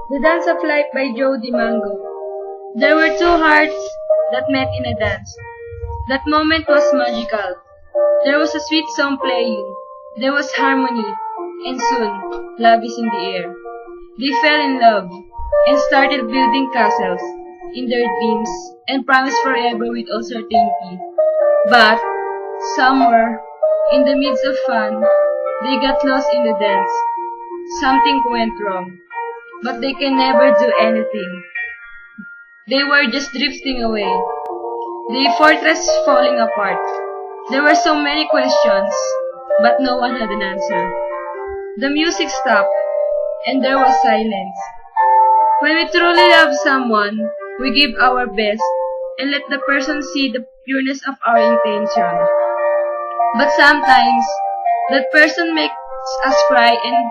The Dance of Life by Joe DiMango. There were two hearts that met in a dance. That moment was magical. There was a sweet song playing. There was harmony. And soon, love is in the air. They fell in love and started building castles in their dreams and promised forever with all certainty. But, somewhere, in the midst of fun, they got lost in the dance. Something went wrong, but they can never do anything. They were just drifting away. The fortress falling apart. There were so many questions, but no one had an answer. The music stopped, and there was silence. When we truly love someone, we give our best and let the person see the pureness of our intention. But sometimes, that person makes us cry and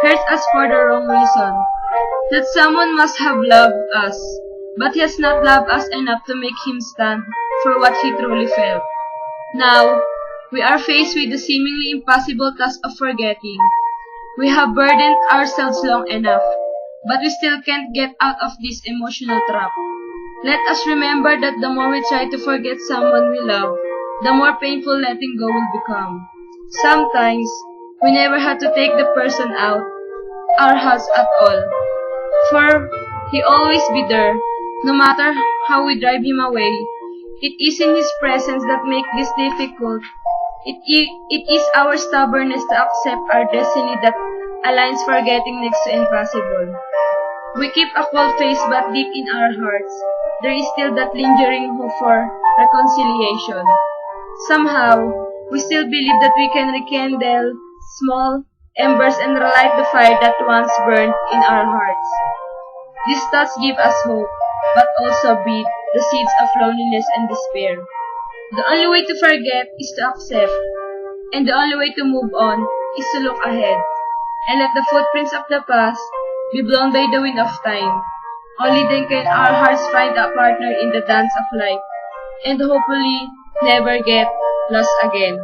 hurts us for the wrong reason. That someone must have loved us, but he has not loved us enough to make him stand for what he truly felt. Now, we are faced with the seemingly impossible task of forgetting. We have burdened ourselves long enough, but we still can't get out of this emotional trap. Let us remember that the more we try to forget someone we love, the more painful letting go will become. Sometimes, we never had to take the person out our house at all, for he always be there, no matter how we drive him away. It is in his presence that make this difficult. It is our stubbornness to accept our destiny that aligns forgetting next to impossible. We keep a cold face, but deep in our hearts, there is still that lingering hope for reconciliation. Somehow, we still believe that we can rekindle small embers and relight the fire that once burned in our hearts. These thoughts give us hope, but also breed the seeds of loneliness and despair. The only way to forget is to accept, and the only way to move on is to look ahead, and let the footprints of the past be blown by the wind of time. Only then can our hearts find a partner in the dance of life, and hopefully never get lost again.